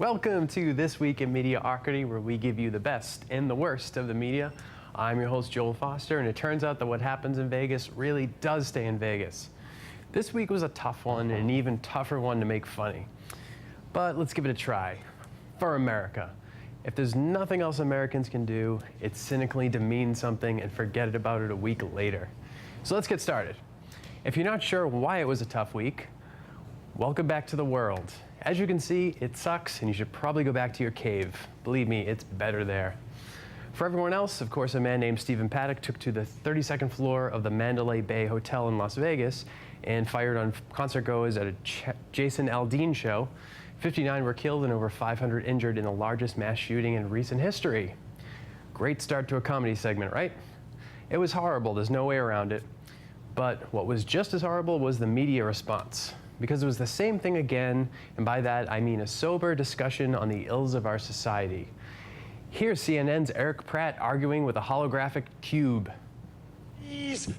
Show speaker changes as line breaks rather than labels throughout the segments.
Welcome to This Week in Media-Ocrity, where we give you the best and the worst of the media. I'm your host, Joel Foster, and it turns out that what happens in Vegas really does stay in Vegas. This week was a tough one, and an even tougher one to make funny. But let's give it a try. For America. If there's nothing else Americans can do, it's cynically demean something and forget about it a week later. So let's get started. If you're not sure why it was a tough week, welcome back to the world. As you can see, it sucks, and you should probably go back to your cave. Believe me, it's better there. For everyone else, of course, a man named Stephen Paddock took to the 32nd floor of the Mandalay Bay Hotel in Las Vegas and fired on concertgoers at a Jason Aldean show. 59 were killed and over 500 injured in the largest mass shooting in recent history. Great start to a comedy segment, right? It was horrible, there's no way around it. But what was just as horrible was the media response. Because it was the same thing again, and by that I mean a sober discussion on the ills of our society. Here's CNN's Eric Pratt arguing with a holographic cube.
Please the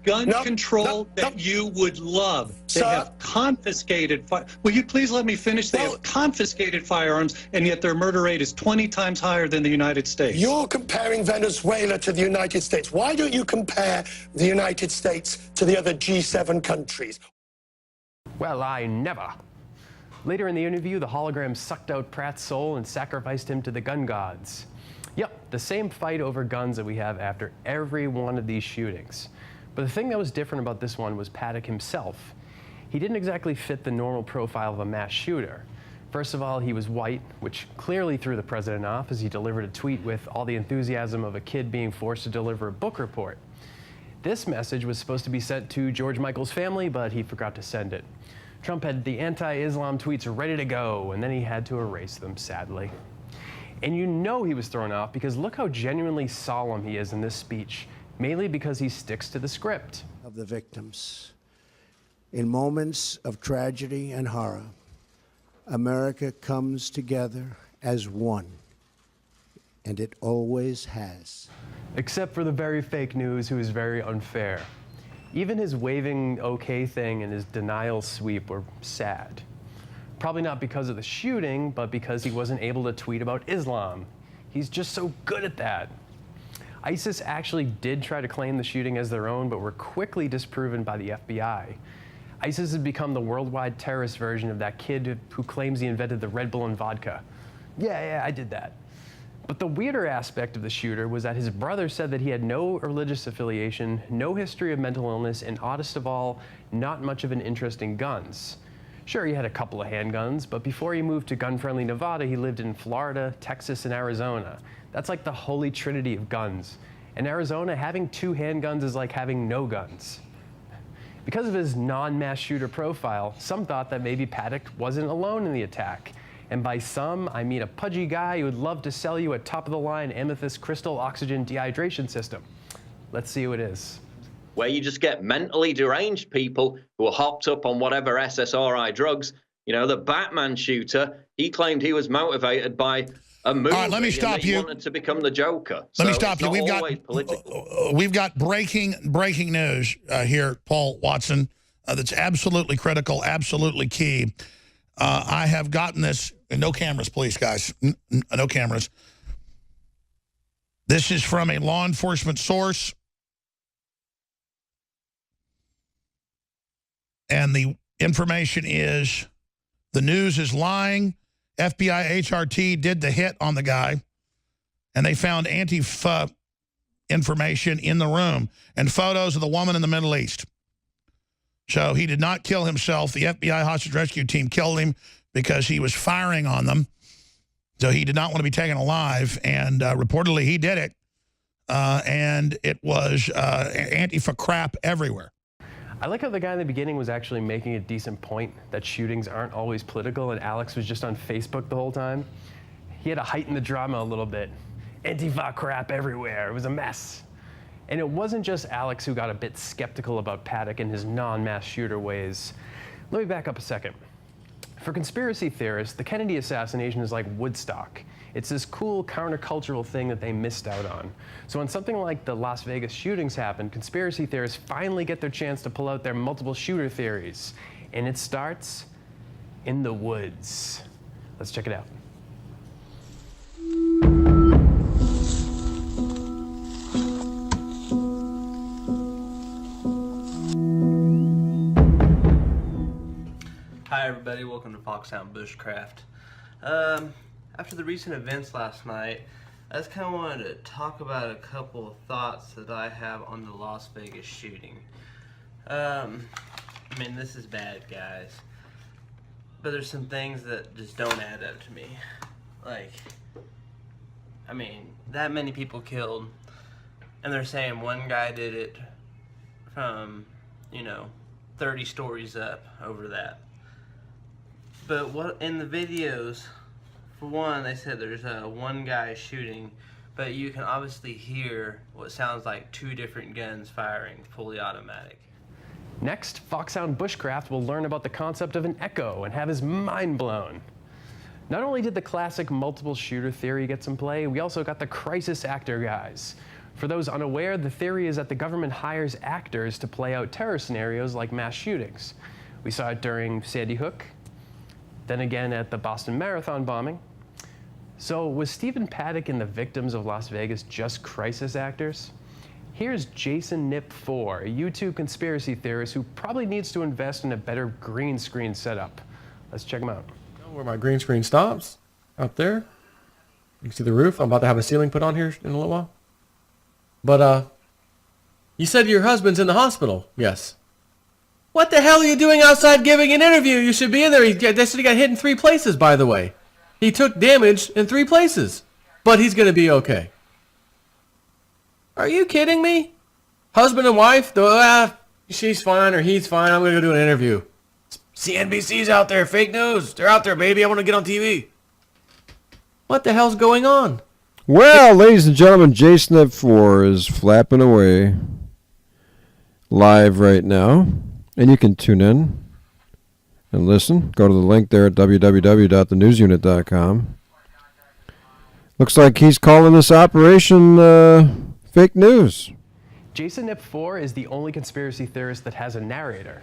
gun control that you would love. They have confiscated. Will you please let me finish? They have confiscated firearms, and yet their murder rate is 20 times higher than the United States.
You're comparing Venezuela to the United States. Why don't you compare the United States to the other G7 countries?
Well, I never. Later in the interview, the hologram sucked out Pratt's soul and sacrificed him to the gun gods. Yep, the same fight over guns that we have after every one of these shootings. But the thing that was different about this one was Paddock himself. He didn't exactly fit the normal profile of a mass shooter. First of all, he was white, which clearly threw the president off as he delivered a tweet with all the enthusiasm of a kid being forced to deliver a book report. This message was supposed to be sent to George Michael's family, but he forgot to send it. Trump had the anti-Islam tweets ready to go, and then he had to erase them, sadly. And you know he was thrown off because look how genuinely solemn he is in this speech, mainly because he sticks to the script.
Of the victims. In moments of tragedy and horror, America comes together as one, and it always has.
Except for the very fake news who is very unfair. Even his waving okay thing and his denial sweep were sad. Probably not because of the shooting, but because he wasn't able to tweet about Islam. He's just so good at that. ISIS actually did try to claim the shooting as their own, but were quickly disproven by the FBI. ISIS has become the worldwide terrorist version of that kid who claims he invented the Red Bull and vodka. Yeah, I did that. But the weirder aspect of the shooter was that his brother said that he had no religious affiliation, no history of mental illness, and oddest of all, not much of an interest in guns. Sure, he had a couple of handguns, but before he moved to gun-friendly Nevada, he lived in Florida, Texas, and Arizona. That's like the holy trinity of guns. In Arizona, having 2 handguns is like having no guns. Because of his non-mass shooter profile, some thought that maybe Paddock wasn't alone in the attack. And by some, I mean a pudgy guy who would love to sell you a top-of-the-line amethyst crystal oxygen dehydration system. Let's see who it is.
Where you just get mentally deranged people who are hopped up on whatever SSRI drugs. You know, the Batman shooter, he claimed he was motivated by a movie.
All right, let me stop you.
He wanted to become the Joker.
Let me stop you. We've got breaking news here, Paul Watson, that's absolutely critical, absolutely key. I have gotten this. No cameras, please, guys. No cameras. This is from a law enforcement source. And the information is, the news is lying. FBI HRT did the hit on the guy, and they found Antifa information in the room and photos of the woman in the Middle East. So he did not kill himself. The FBI hostage rescue team killed him because he was firing on them. So he did not want to be taken alive, and reportedly he did it. And it was Antifa crap everywhere.
I like how the guy in the beginning was actually making a decent point that shootings aren't always political, and Alex was just on Facebook the whole time. He had to heighten the drama a little bit. Antifa crap everywhere. It was a mess. And it wasn't just Alex who got a bit skeptical about Paddock and his non-mass shooter ways. Let me back up a second. For conspiracy theorists, the Kennedy assassination is like Woodstock. It's this cool countercultural thing that they missed out on. So when something like the Las Vegas shootings happen, conspiracy theorists finally get their chance to pull out their multiple shooter theories. And it starts in the woods. Let's check it out.
Hi everybody, welcome to Foxhound Bushcraft. After the recent events last night, I just kind of wanted to talk about a couple of thoughts that I have on the Las Vegas shooting. I mean, this is bad, guys, but there's some things that just don't add up to me. Like, I mean, that many people killed, and they're saying one guy did it from, 30 stories up over that. But what in the videos, for one, they said there's one guy shooting, but you can obviously hear what sounds like two different guns firing, fully automatic.
Next, Foxhound Bushcraft will learn about the concept of an echo and have his mind blown. Not only did the classic multiple shooter theory get some play, we also got the crisis actor guys. For those unaware, the theory is that the government hires actors to play out terror scenarios like mass shootings. We saw it during Sandy Hook, then again at the Boston Marathon bombing. So was Stephen Paddock and the victims of Las Vegas just crisis actors? Here's Jason Nip 4, a YouTube conspiracy theorist who probably needs to invest in a better green screen setup. Let's check him out.
Where my green screen stops, up there. You can see the roof. I'm about to have a ceiling put on here in a little while. But, you said your husband's in the hospital. Yes. What the hell are you doing outside giving an interview? You should be in there. They said he got hit in 3 places, by the way. He took damage in 3 places. But he's going to be okay. Are you kidding me? Husband and wife? She's fine or he's fine. I'm going to go do an interview. CNBC's out there. Fake news. They're out there, baby. I want to get on TV. What the hell's going on?
Well, ladies and gentlemen, Jason at 4 is flapping away live right now. And you can tune in and listen. Go to the link there at www.thenewsunit.com. Looks like he's calling this operation fake news.
Jason Nip 4 is the only conspiracy theorist that has a narrator.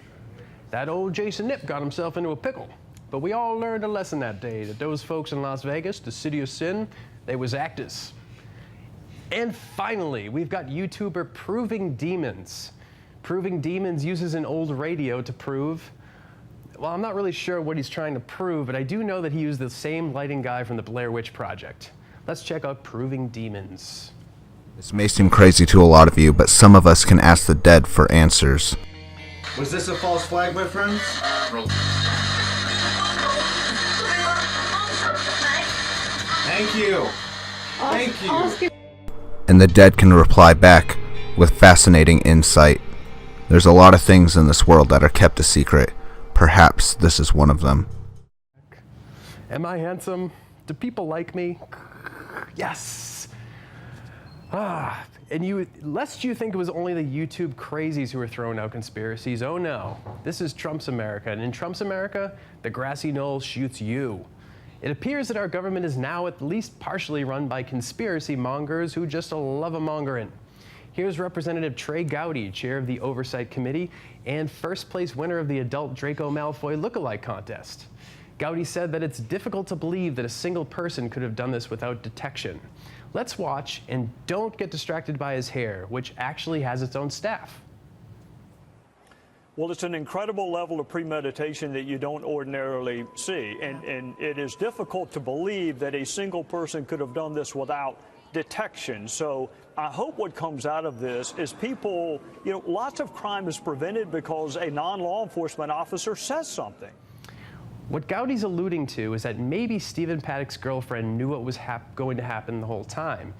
That old Jason Nip got himself into a pickle. But we all learned a lesson that day, that those folks in Las Vegas, the city of sin, they was actors. And finally, we've got YouTuber Proving Demons. Proving Demons uses an old radio to prove, well, I'm not really sure what he's trying to prove, but I do know that he used the same lighting guy from the Blair Witch Project. Let's check out Proving Demons.
This may seem crazy to a lot of you, but some of us can ask the dead for answers.
Was this a false flag, my friends? Thank you. Thank you.
And the dead can reply back with fascinating insight. There's a lot of things in this world that are kept a secret. Perhaps this is one of them.
Am I handsome? Do people like me? Yes. And lest you think it was only the YouTube crazies who were throwing out conspiracies, oh no. This is Trump's America, and in Trump's America, the grassy knoll shoots you. It appears that our government is now at least partially run by conspiracy mongers who just love a mongering. Here's Representative Trey Gowdy, chair of the Oversight Committee and first place winner of the adult Draco Malfoy lookalike contest. Gowdy said that it's difficult to believe that a single person could have done this without detection. Let's watch, and don't get distracted by his hair, which actually has its own staff.
Well, it's an incredible level of premeditation that you don't ordinarily see, and it is difficult to believe that a single person could have done this without detection. So I hope what comes out of this is people, lots of crime is prevented because a non-law enforcement officer says something.
What Gowdy's alluding to is that maybe Stephen Paddock's girlfriend knew what was going to happen the whole time.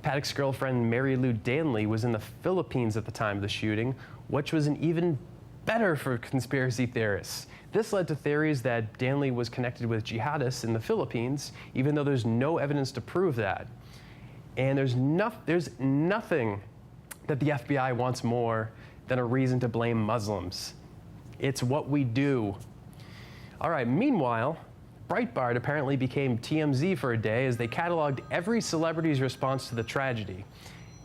Paddock's girlfriend, Mary Lou Danley, was in the Philippines at the time of the shooting, which was an even better for conspiracy theorists. This led to theories that Danley was connected with jihadists in the Philippines, even though there's no evidence to prove that. And there's nothing that the FBI wants more than a reason to blame Muslims. It's what we do. All right, meanwhile, Breitbart apparently became TMZ for a day as they cataloged every celebrity's response to the tragedy.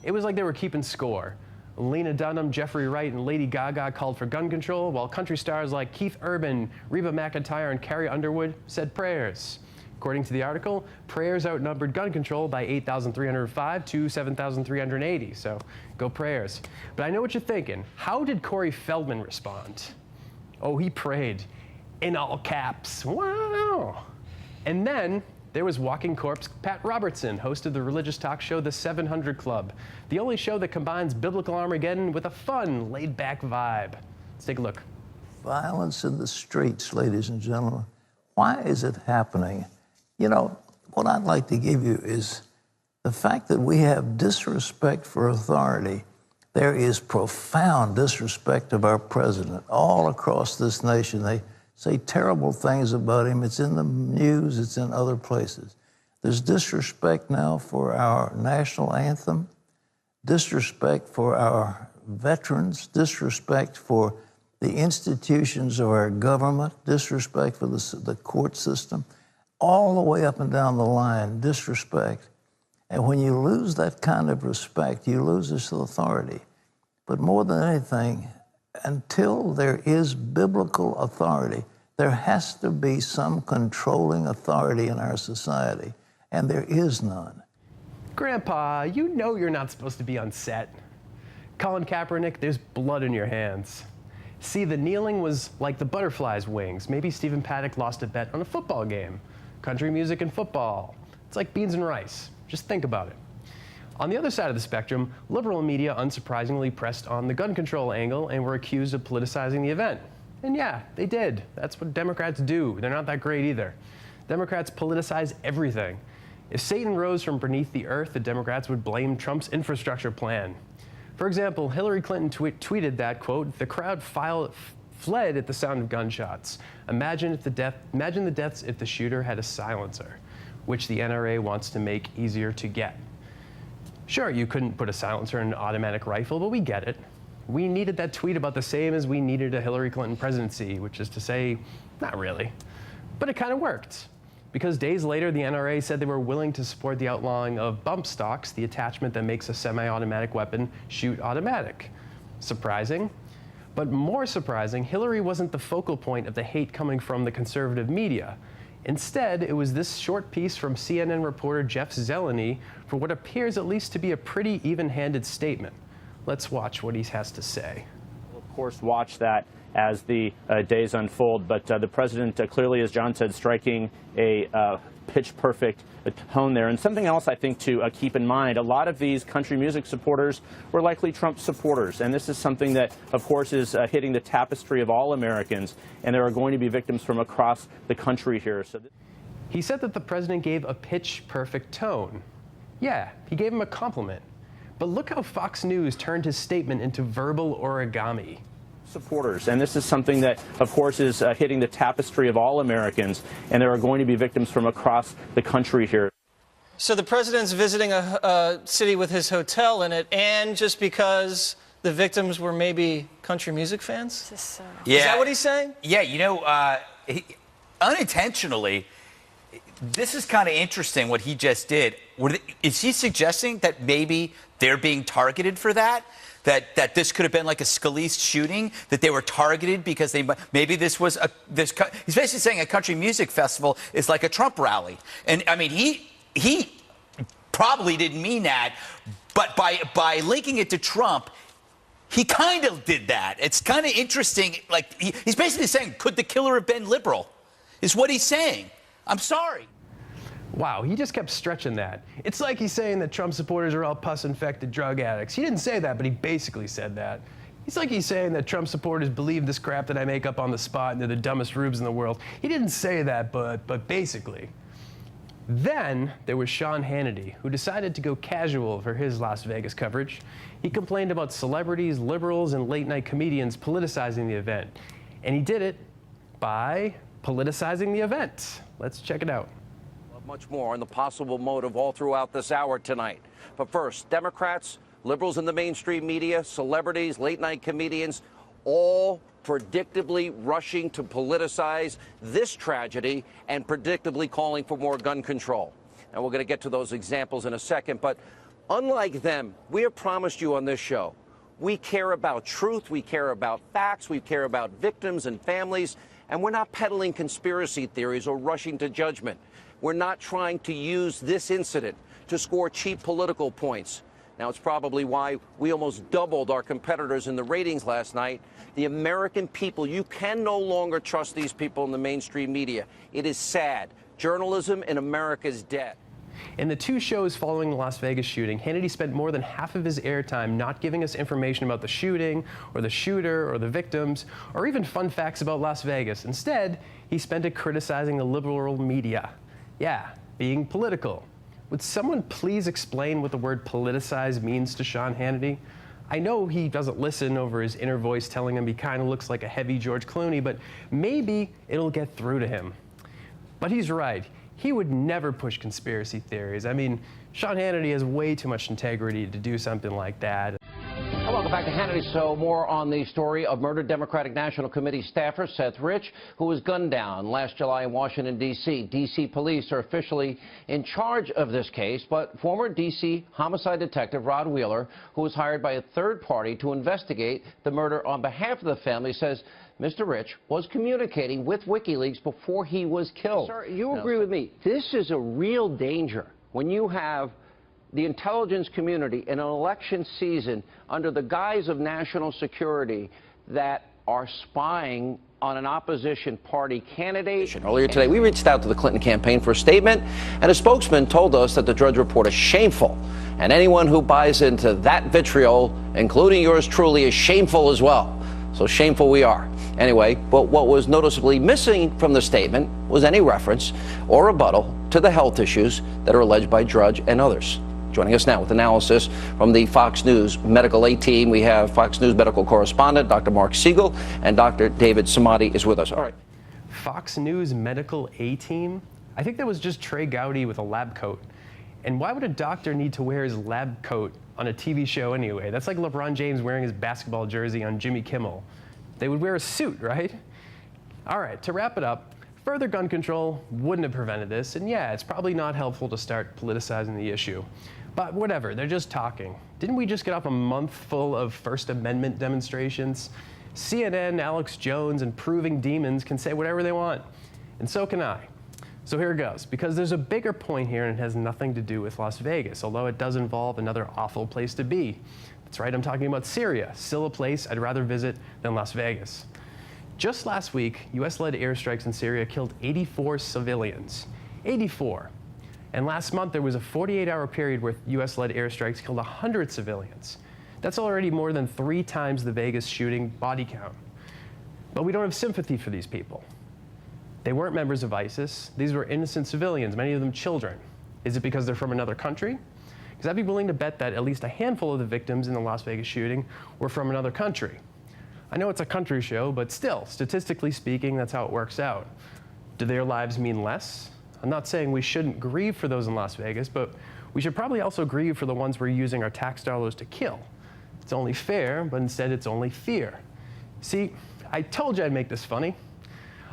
It was like they were keeping score. Lena Dunham, Jeffrey Wright, and Lady Gaga called for gun control, while country stars like Keith Urban, Reba McEntire, and Carrie Underwood said prayers. According to the article, prayers outnumbered gun control by 8,305 to 7,380, so go prayers. But I know what you're thinking. How did Corey Feldman respond? Oh, he prayed in all caps. Wow. And then there was walking corpse Pat Robertson, host of the religious talk show The 700 Club, the only show that combines biblical Armageddon with a fun, laid-back vibe. Let's take a look.
Violence in the streets, ladies and gentlemen. Why is it happening? You know, what I'd like to give you is the fact that we have disrespect for authority. There is profound disrespect of our president all across this nation. They say terrible things about him. It's in the news, it's in other places. There's disrespect now for our national anthem, disrespect for our veterans, disrespect for the institutions of our government, disrespect for the court system, all the way up and down the line, disrespect. And when you lose that kind of respect, you lose this authority. But more than anything, until there is biblical authority, there has to be some controlling authority in our society, and there is none.
Grandpa, you know you're not supposed to be on set. Colin Kaepernick, there's blood in your hands. See, the kneeling was like the butterfly's wings. Maybe Stephen Paddock lost a bet on a football game. Country music and football. It's like beans and rice. Just think about it. On the other side of the spectrum, liberal media unsurprisingly pressed on the gun control angle and were accused of politicizing the event. And yeah, they did. That's what Democrats do. They're not that great either. Democrats politicize everything. If Satan rose from beneath the earth, the Democrats would blame Trump's infrastructure plan. For example, Hillary Clinton tweeted that, quote, "The crowd fled at the sound of gunshots. Imagine the deaths if the shooter had a silencer," which the NRA wants to make easier to get. Sure, you couldn't put a silencer in an automatic rifle, but we get it. We needed that tweet about the same as we needed a Hillary Clinton presidency, which is to say, not really. But it kind of worked, because days later, the NRA said they were willing to support the outlawing of bump stocks, the attachment that makes a semi-automatic weapon shoot automatic. Surprising? But more surprising, Hillary wasn't the focal point of the hate coming from the conservative media. Instead, it was this short piece from CNN reporter Jeff Zeleny for what appears at least to be a pretty even-handed statement. Let's watch what he has to say.
We'll, of course, watch that as the days unfold, but the president clearly, as John said, striking a pitch-perfect tone there. And something else I think to keep in mind, a lot of these country music supporters were likely Trump supporters, and this is something that, of course, is hitting the tapestry of all Americans, and there are going to be victims from across the country here. So
he said that the president gave a pitch-perfect tone. Yeah, he gave him a compliment. But look how Fox News turned his statement into verbal origami.
Supporters, and this is something that, of course, is hitting the tapestry of all Americans, and there are going to be victims from across the country here.
So the president's visiting a city with his hotel in it, and just because the victims were maybe country music fans?
Yeah.
Is that what he's saying?
Yeah, you know, unintentionally, this is kind of interesting what he just did. Is he suggesting that maybe they're being targeted for that? That this could have been like a Scalise shooting, that they were targeted because maybe this was he's basically saying a country music festival is like a Trump rally. And I mean, he probably didn't mean that, but by linking it to Trump, he kind of did that. It's kind of interesting. Like he's basically saying, could the killer have been liberal? Is what he's saying. I'm sorry.
Wow, he just kept stretching that. It's like he's saying that Trump supporters are all pus-infected drug addicts. He didn't say that, but he basically said that. It's like he's saying that Trump supporters believe this crap that I make up on the spot and they're the dumbest rubes in the world. He didn't say that, but basically. Then there was Sean Hannity, who decided to go casual for his Las Vegas coverage. He complained about celebrities, liberals, and late-night comedians politicizing the event. And he did it by politicizing the event. Let's check it out.
Much more on the possible motive all throughout this hour tonight. But first, Democrats, liberals in the mainstream media, celebrities, late-night comedians, all predictably rushing to politicize this tragedy and predictably calling for more gun control. And we're going to get to those examples in a second. But unlike them, we have promised you on this show, We care about truth, we care about facts, we care about victims and families, and we're not peddling conspiracy theories or rushing to judgment. We're not trying to use this incident to score cheap political points. Now, it's probably why we almost doubled our competitors in the ratings last night. The American people, you can no longer trust these people in the mainstream media. It is sad. Journalism in America is dead.
In the 2 shows following the Las Vegas shooting, Hannity spent more than half of his airtime not giving us information about the shooting, or the shooter, or the victims, or even fun facts about Las Vegas. Instead, he spent it criticizing the liberal media. Yeah, being political. Would someone please explain what the word politicize means to Sean Hannity? I know he doesn't listen over his inner voice telling him he kind of looks like a heavy George Clooney, but maybe it'll get through to him. But he's right. He would never push conspiracy theories. I mean, Sean Hannity has way too much integrity to do something like that.
Welcome back to Hannity. So more on the story of murdered Democratic National Committee staffer Seth Rich, who was gunned down last July in Washington, D.C. D.C. police are officially in charge of this case, but former D.C. homicide detective Rod Wheeler, who was hired by a third party to investigate the murder on behalf of the family, says Mr. Rich was communicating with WikiLeaks before he was killed.
Sir, you agree with me. This is a real danger when you have the intelligence community in an election season under the guise of national security that are spying on an opposition party candidate.
Earlier today, we reached out to the Clinton campaign for a statement, and a spokesman told us that the Drudge Report is shameful, and anyone who buys into that vitriol, including yours truly, is shameful as well. So shameful we are. Anyway, but what was noticeably missing from the statement was any reference or rebuttal to the health issues that are alleged by Drudge and others. Joining us now with analysis from the Fox News Medical A-Team, we have Fox News medical correspondent Dr. Mark Siegel, and Dr. David Samadi is with us. All right.
Fox News Medical A-Team? I think that was just Trey Gowdy with a lab coat. And why would a doctor need to wear his lab coat on a TV show anyway? That's like LeBron James wearing his basketball jersey on Jimmy Kimmel. They would wear a suit, right? All right, to wrap it up, further gun control wouldn't have prevented this, and yeah, it's probably not helpful to start politicizing the issue. But whatever, they're just talking. Didn't we just get off a month full of First Amendment demonstrations? CNN, Alex Jones, and Proving Demons can say whatever they want, and so can I. So here it goes, because there's a bigger point here and it has nothing to do with Las Vegas, although it does involve another awful place to be. That's right, I'm talking about Syria, still a place I'd rather visit than Las Vegas. Just last week, US-led airstrikes in Syria killed 84 civilians. 84. And last month, there was a 48-hour period where US-led airstrikes killed 100 civilians. That's already more than 3 times the Vegas shooting body count. But we don't have sympathy for these people. They weren't members of ISIS. These were innocent civilians, many of them children. Is it because they're from another country? Because I'd be willing to bet that at least a handful of the victims in the Las Vegas shooting were from another country. I know it's a country show, but still, statistically speaking, that's how it works out. Do their lives mean less? I'm not saying we shouldn't grieve for those in Las Vegas, but we should probably also grieve for the ones we're using our tax dollars to kill. It's only fair, but instead it's only fear. See, I told you I'd make this funny.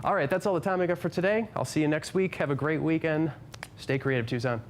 All right, that's all the time I got for today. I'll see you next week. Have a great weekend. Stay creative, Tucson.